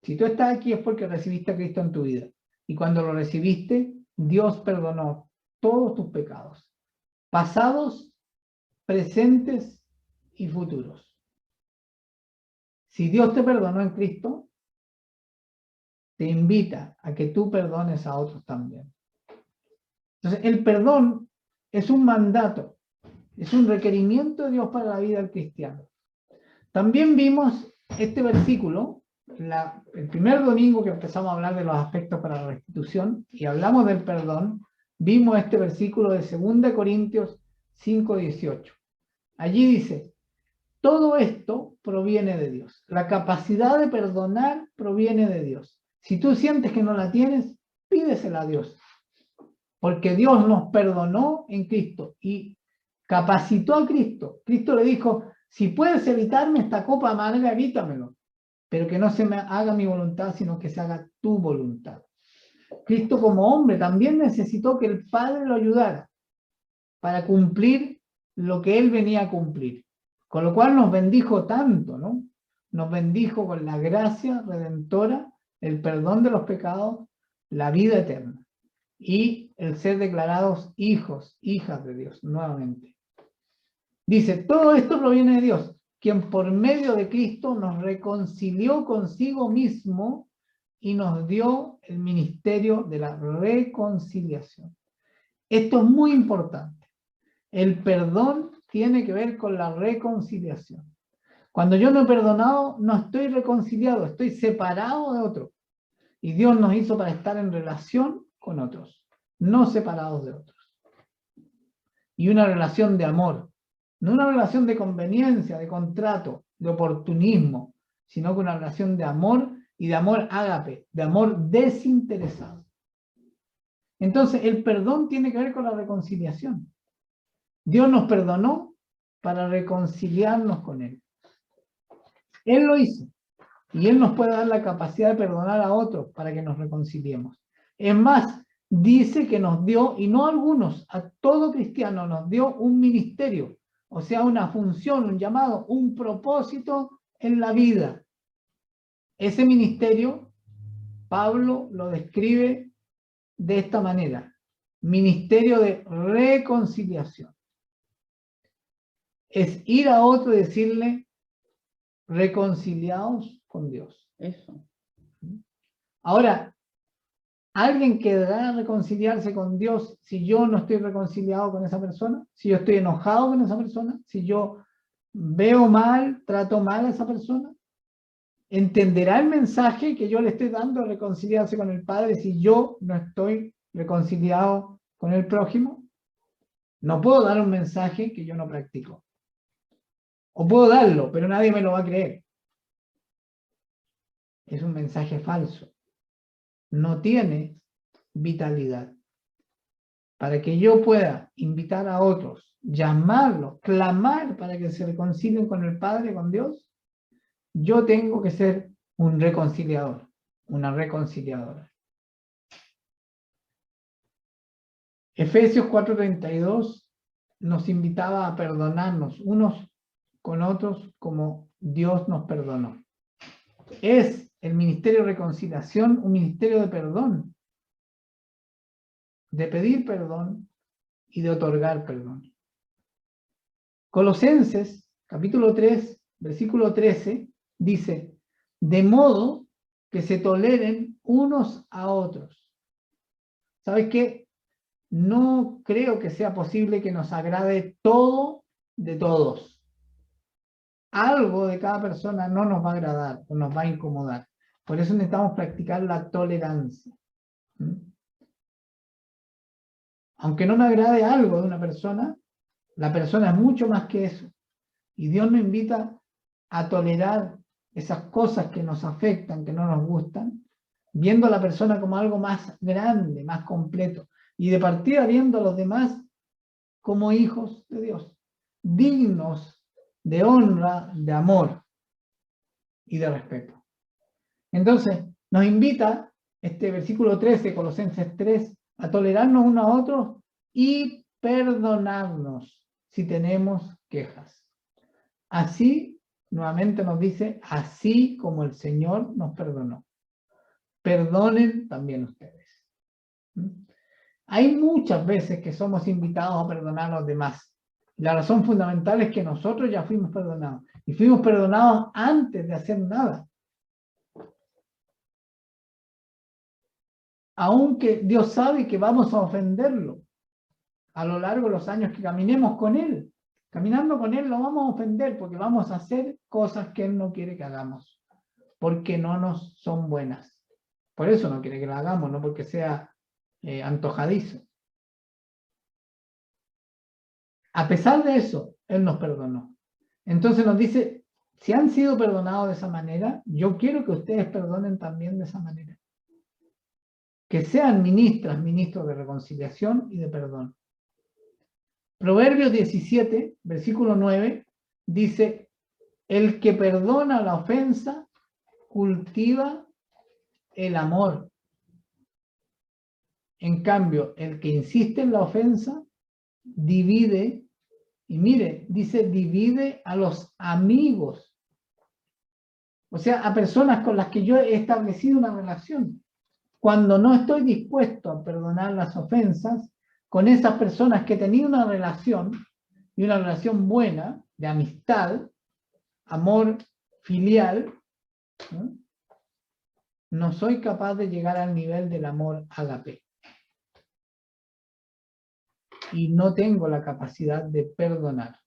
Si tú estás aquí es porque recibiste a Cristo en tu vida. Y cuando lo recibiste, Dios perdonó todos tus pecados, pasados, presentes y futuros. Si Dios te perdonó en Cristo, te invita a que tú perdones a otros también. Entonces, el perdón es un mandato, es un requerimiento de Dios para la vida del cristiano. También vimos este versículo, el primer domingo que empezamos a hablar de los aspectos para la restitución y hablamos del perdón, vimos este versículo de 2 Corintios 5:18. Allí dice, todo esto proviene de Dios. La capacidad de perdonar proviene de Dios. Si tú sientes que no la tienes, pídesela a Dios. Porque Dios nos perdonó en Cristo y capacitó a Cristo. Cristo le dijo, si puedes evitarme esta copa amarga, evítamelo. Pero que no se me haga mi voluntad, sino que se haga tu voluntad. Cristo como hombre también necesitó que el Padre lo ayudara para cumplir lo que él venía a cumplir. Con lo cual nos bendijo tanto, ¿no? Nos bendijo con la gracia redentora, el perdón de los pecados, la vida eterna y el ser declarados hijos, hijas de Dios, nuevamente. Dice, todo esto proviene de Dios, quien por medio de Cristo nos reconcilió consigo mismo y nos dio el ministerio de la reconciliación. Esto es muy importante. El perdón tiene que ver con la reconciliación. Cuando yo no he perdonado, no estoy reconciliado, estoy separado de otro. Y Dios nos hizo para estar en relación con otros, no separados de otros. Y una relación de amor, no una relación de conveniencia, de contrato, de oportunismo, sino que una relación de amor y de amor ágape, de amor desinteresado. Entonces, el perdón tiene que ver con la reconciliación. Dios nos perdonó para reconciliarnos con Él. Él lo hizo. Y Él nos puede dar la capacidad de perdonar a otros para que nos reconciliemos. Es más, dice que nos dio, y no a algunos, a todo cristiano nos dio un ministerio, o sea, una función, un llamado, un propósito en la vida. Ese ministerio, Pablo lo describe de esta manera: ministerio de reconciliación. Es ir a otro y decirle, reconciliados con Dios. Eso. Ahora, ¿alguien querrá reconciliarse con Dios si yo no estoy reconciliado con esa persona? Si yo estoy enojado con esa persona, si yo veo mal, trato mal a esa persona. ¿Entenderá el mensaje que yo le estoy dando a reconciliarse con el Padre si yo no estoy reconciliado con el prójimo? No puedo dar un mensaje que yo no practico. O puedo darlo, pero nadie me lo va a creer. Es un mensaje falso. No tiene vitalidad. Para que yo pueda invitar a otros, llamarlos, clamar para que se reconcilien con el Padre, con Dios, yo tengo que ser un reconciliador, una reconciliadora. Efesios 4:32 nos invitaba a perdonarnos unos con otros como Dios nos perdonó. Es el ministerio de reconciliación un ministerio de perdón, de pedir perdón y de otorgar perdón. Colosenses, capítulo 3, versículo 13, dice, de modo que se toleren unos a otros. ¿Sabes qué? No creo que sea posible que nos agrade todo de todos. Algo de cada persona no nos va a agradar o nos va a incomodar. Por eso necesitamos practicar la tolerancia. Aunque no me agrade algo de una persona, la persona es mucho más que eso. Y Dios nos invita a tolerar esas cosas que nos afectan, que no nos gustan, viendo a la persona como algo más grande, más completo. Y de partida viendo a los demás como hijos de Dios, dignos de honra, de amor y de respeto. Entonces, nos invita este versículo 13, Colosenses 3, a tolerarnos unos a otros y perdonarnos si tenemos quejas. Así, nuevamente nos dice, así como el Señor nos perdonó. Perdonen también ustedes. Hay muchas veces que somos invitados a perdonar a los demás. La razón fundamental es que nosotros ya fuimos perdonados. Y fuimos perdonados antes de hacer nada. Aunque Dios sabe que vamos a ofenderlo a lo largo de los años que caminemos con Él. Caminando con Él lo vamos a ofender porque vamos a hacer cosas que Él no quiere que hagamos. Porque no nos son buenas. Por eso no quiere que las hagamos, no porque sea antojadizo. A pesar de eso, Él nos perdonó. Entonces nos dice, si han sido perdonados de esa manera, yo quiero que ustedes perdonen también de esa manera. Que sean ministros de reconciliación y de perdón. Proverbios 17, versículo 9, dice, el que perdona la ofensa cultiva el amor. En cambio, el que insiste en la ofensa divide, y mire, dice divide a los amigos. O sea, a personas con las que yo he establecido una relación. Cuando no estoy dispuesto a perdonar las ofensas, con esas personas que he tenido una relación, y una relación buena, de amistad, amor filial, no soy capaz de llegar al nivel del amor ágape. Y no tengo la capacidad de perdonar.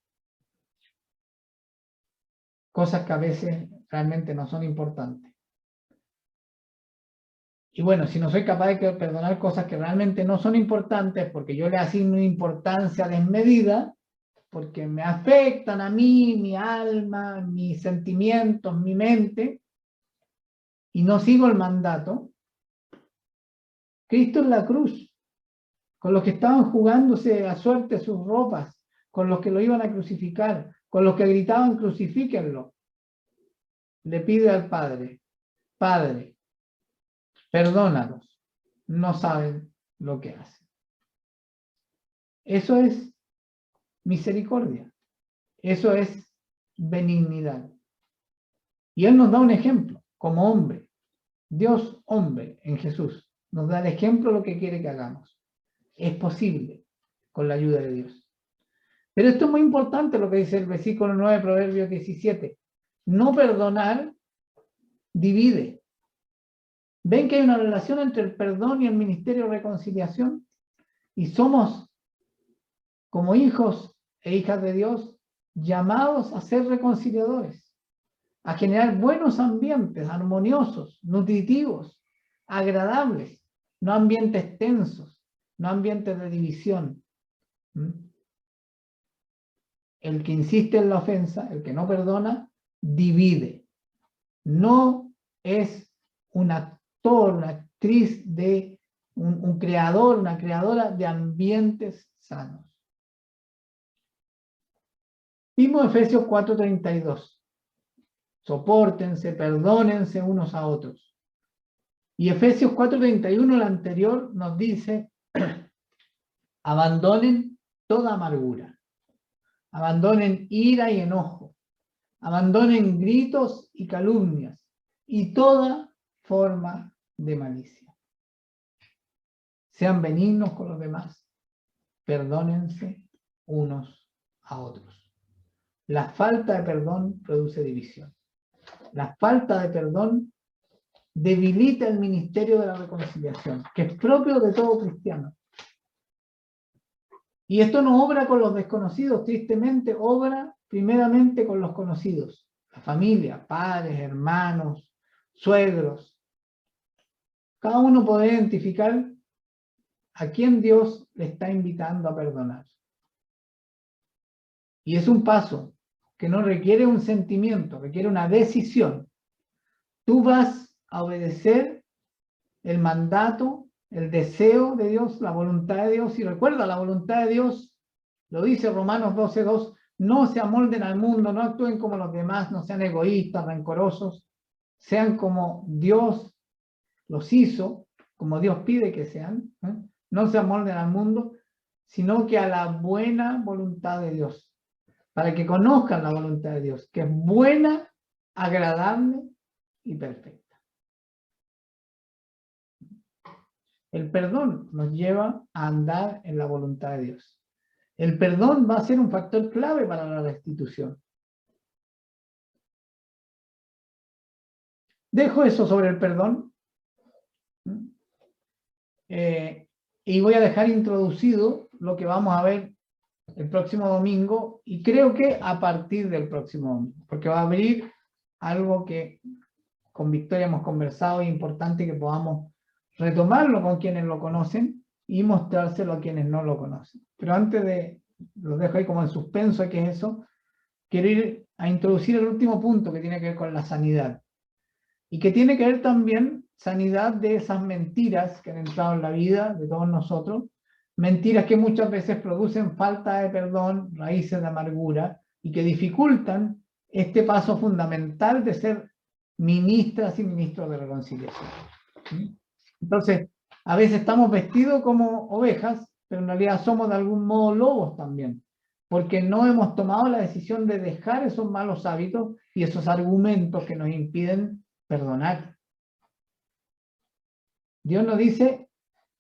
Cosas que a veces realmente no son importantes. Y bueno, si no soy capaz de perdonar cosas que realmente no son importantes, porque yo le asigno importancia desmedida, porque me afectan a mí, mi alma, mis sentimientos, mi mente, y no sigo el mandato, Cristo en la cruz, con los que estaban jugándose a suerte sus ropas, con los que lo iban a crucificar, con los que gritaban crucifíquenlo, le pide al Padre, Padre, perdónalos, no saben lo que hacen. Eso es misericordia, eso es benignidad. Y Él nos da un ejemplo, como hombre, Dios hombre en Jesús, nos da el ejemplo de lo que quiere que hagamos. Es posible con la ayuda de Dios. Pero esto es muy importante lo que dice el versículo 9 de Proverbios 17. No perdonar divide. ¿Ven que hay una relación entre el perdón y el ministerio de reconciliación? Y somos, como hijos e hijas de Dios, llamados a ser reconciliadores, a generar buenos ambientes, armoniosos, nutritivos, agradables, no ambientes tensos, no ambientes de división. El que insiste en la ofensa, el que no perdona, divide. No es un actor, una actriz de un creador, una creadora de ambientes sanos. Vimos Efesios 4:32. Sopórtense, perdónense unos a otros. Y Efesios 4:31, el anterior, nos dice, abandonen toda amargura, abandonen ira y enojo, abandonen gritos y calumnias y toda forma de malicia. Sean benignos con los demás, perdónense unos a otros. La falta de perdón produce división. La falta de perdón debilita el ministerio de la reconciliación, que es propio de todo cristiano. Y esto no obra con los desconocidos, tristemente obra primeramente con los conocidos, la familia, padres, hermanos, suegros. Cada uno puede identificar a quién Dios le está invitando a perdonar. Y es un paso que no requiere un sentimiento, requiere una decisión. Tú vas a obedecer el mandato, el deseo de Dios, la voluntad de Dios. Y recuerda, la voluntad de Dios, lo dice Romanos 12:2, no se amolden al mundo, no actúen como los demás, no sean egoístas, rencorosos, sean como Dios los hizo, como Dios pide que sean, ¿eh? No se amolden al mundo, sino que a la buena voluntad de Dios, para que conozcan la voluntad de Dios, que es buena, agradable y perfecta. El perdón nos lleva a andar en la voluntad de Dios. El perdón va a ser un factor clave para la restitución. Dejo eso sobre el perdón y voy a dejar introducido lo que vamos a ver el próximo domingo, y creo que a partir del próximo domingo, porque va a abrir algo que con Victoria hemos conversado y es importante que podamos retomarlo con quienes lo conocen y mostrárselo a quienes no lo conocen. Pero antes de, lo dejo ahí como en suspenso, ¿qué es eso? Quiero ir a introducir el último punto que tiene que ver con la sanidad. Y que tiene que ver también sanidad de esas mentiras que han entrado en la vida de todos nosotros, mentiras que muchas veces producen falta de perdón, raíces de amargura, y que dificultan este paso fundamental de ser ministras y ministros de reconciliación. Entonces, a veces estamos vestidos como ovejas, pero en realidad somos de algún modo lobos también, porque no hemos tomado la decisión de dejar esos malos hábitos y esos argumentos que nos impiden perdonar. Dios nos dice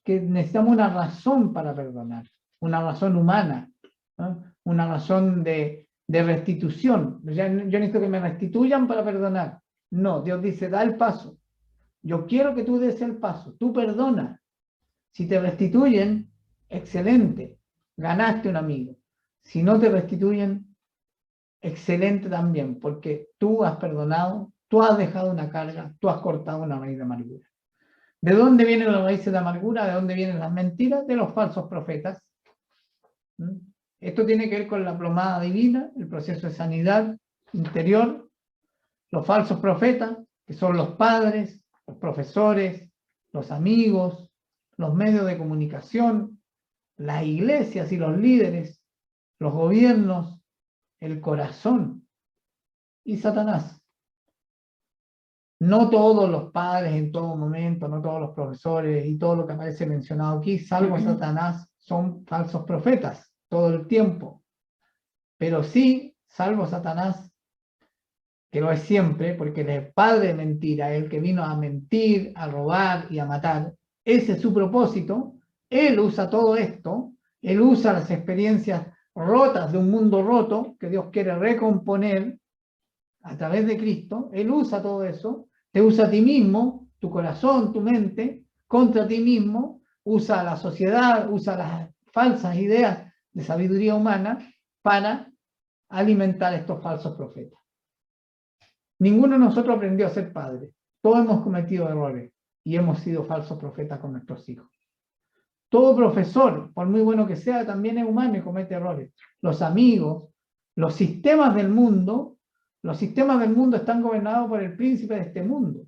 que necesitamos una razón para perdonar, una razón humana, ¿no? Una razón de restitución. Yo necesito que me restituyan para perdonar. No, Dios dice, da el paso. Yo quiero que tú des el paso, tú perdona. Si te restituyen, excelente, ganaste un amigo. Si no te restituyen, excelente también, porque tú has perdonado, tú has dejado una carga, tú has cortado una raíz de amargura. ¿De dónde vienen las raíces de amargura? ¿De dónde vienen las mentiras? De los falsos profetas. Esto tiene que ver con la plomada divina, el proceso de sanidad interior. Los falsos profetas, que son los padres, los profesores, los amigos, los medios de comunicación, las iglesias y los líderes, los gobiernos, el corazón y Satanás. No todos los padres en todo momento, no todos los profesores y todo lo que aparece mencionado aquí, salvo Satanás, son falsos profetas todo el tiempo. Pero sí, salvo Satanás, que lo es siempre, porque él es padre de mentira, el que vino a mentir, a robar y a matar. Ese es su propósito. Él usa todo esto, él usa las experiencias rotas de un mundo roto que Dios quiere recomponer a través de Cristo, Él usa todo eso, te usa a ti mismo, tu corazón, tu mente, contra ti mismo, usa a la sociedad, usa las falsas ideas de sabiduría humana para alimentar estos falsos profetas. Ninguno de nosotros aprendió a ser padre. Todos hemos cometido errores y hemos sido falsos profetas con nuestros hijos. Todo profesor, por muy bueno que sea, también es humano y comete errores. Los amigos, los sistemas del mundo están gobernados por el príncipe de este mundo.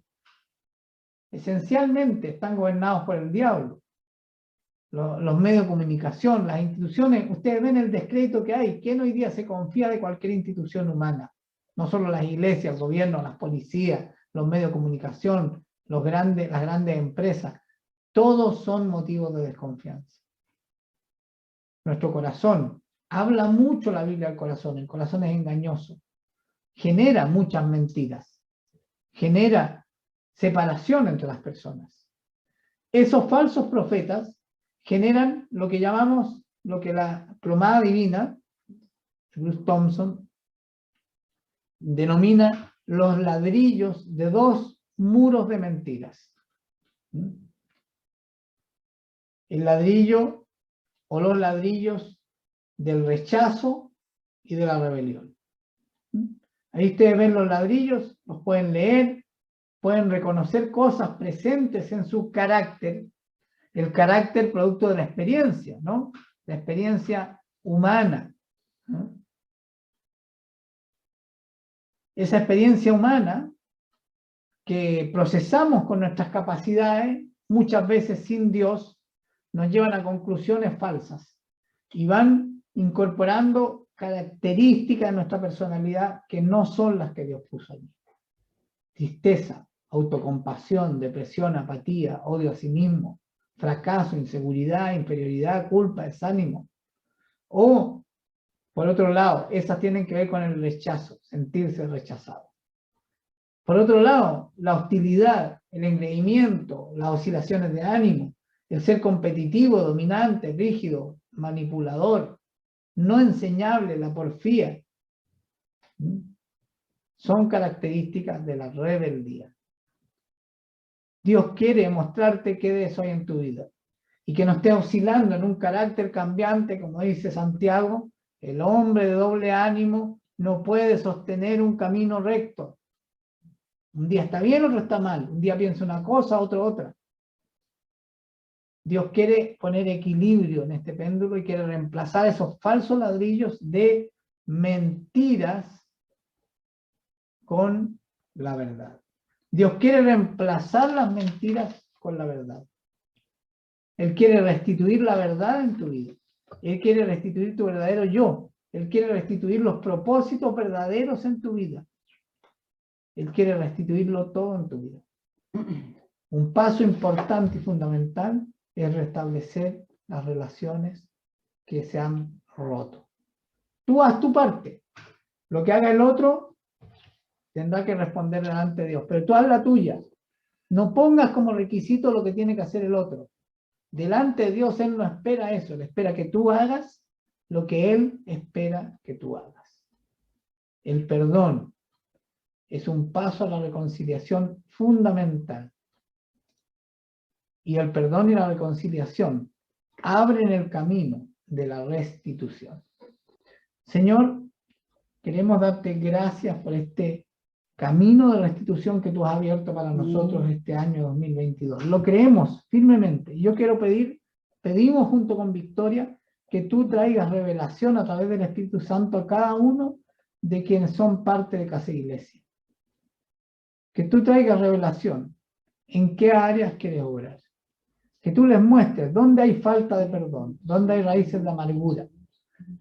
Esencialmente están gobernados por el diablo. Los medios de comunicación, las instituciones, ustedes ven el descrédito que hay. ¿Quién hoy día se confía de cualquier institución humana? No solo las iglesias, el gobierno, las policías, los medios de comunicación, las grandes empresas. Todos son motivos de desconfianza. Nuestro corazón, habla mucho la Biblia del corazón, el corazón es engañoso, genera muchas mentiras, genera separación entre las personas. Esos falsos profetas generan lo que llamamos, lo que la plomada divina, Bruce Thompson, denomina los ladrillos de dos muros de mentiras. El ladrillo o los ladrillos del rechazo y de la rebelión. Ahí ustedes ven los ladrillos, los pueden leer, pueden reconocer cosas presentes en su carácter, el carácter producto de la experiencia, ¿no? La experiencia humana, ¿no? Esa experiencia humana que procesamos con nuestras capacidades, muchas veces sin Dios, nos llevan a conclusiones falsas y van incorporando características de nuestra personalidad que no son las que Dios puso allí. Tristeza, autocompasión, depresión, apatía, odio a sí mismo, fracaso, inseguridad, inferioridad, culpa, desánimo. O, por otro lado, esas tienen que ver con el rechazo, sentirse rechazado. Por otro lado, la hostilidad, el engreimiento, las oscilaciones de ánimo, el ser competitivo, dominante, rígido, manipulador, no enseñable, la porfía, son características de la rebeldía. Dios quiere mostrarte qué de eso hay en tu vida y que no estés oscilando en un carácter cambiante, como dice Santiago, el hombre de doble ánimo no puede sostener un camino recto. Un día está bien, otro está mal. Un día piensa una cosa, otro otra. Dios quiere poner equilibrio en este péndulo y quiere reemplazar esos falsos ladrillos de mentiras con la verdad. Dios quiere reemplazar las mentiras con la verdad. Él quiere restituir la verdad en tu vida. Él quiere restituir tu verdadero yo. Él quiere restituir los propósitos verdaderos en tu vida. Él quiere restituirlo todo en tu vida. Un paso importante y fundamental es restablecer las relaciones que se han roto. Tú haz tu parte. Lo que haga el otro tendrá que responder delante de Dios, pero tú haz la tuya. No pongas como requisito lo que tiene que hacer el otro. Delante de Dios Él no espera eso, Él espera que tú hagas lo que Él espera que tú hagas. El perdón es un paso a la reconciliación fundamental. Y el perdón y la reconciliación abren el camino de la restitución. Señor, queremos darte gracias por este camino de restitución que tú has abierto para nosotros este año 2022. Lo creemos firmemente. Yo quiero pedimos junto con Victoria, que tú traigas revelación a través del Espíritu Santo a cada uno de quienes son parte de Casa Iglesia. Que tú traigas revelación en qué áreas quieres obrar. Que tú les muestres dónde hay falta de perdón, dónde hay raíces de amargura.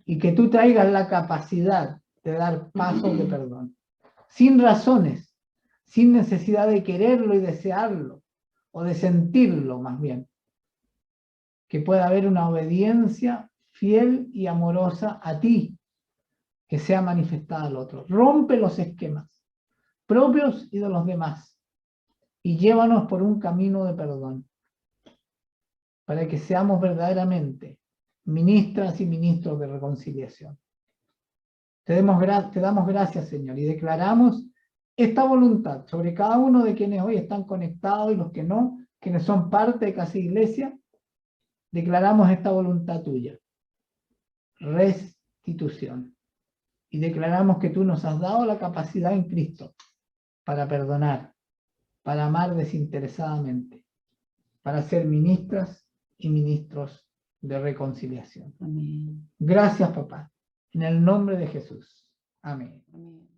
Y que tú traigas la capacidad de dar pasos de perdón. Sin razones, sin necesidad de quererlo y desearlo, o de sentirlo más bien. Que pueda haber una obediencia fiel y amorosa a ti, que sea manifestada al otro. Rompe los esquemas propios y de los demás, y llévanos por un camino de perdón, para que seamos verdaderamente ministras y ministros de reconciliación. Te damos gracias, Señor, y declaramos esta voluntad sobre cada uno de quienes hoy están conectados y los que no, quienes son parte de Casa Iglesia. Declaramos esta voluntad tuya. Restitución. Y declaramos que tú nos has dado la capacidad en Cristo para perdonar, para amar desinteresadamente, para ser ministras y ministros de reconciliación. Amén. Gracias, papá. En el nombre de Jesús. Amén. Amén.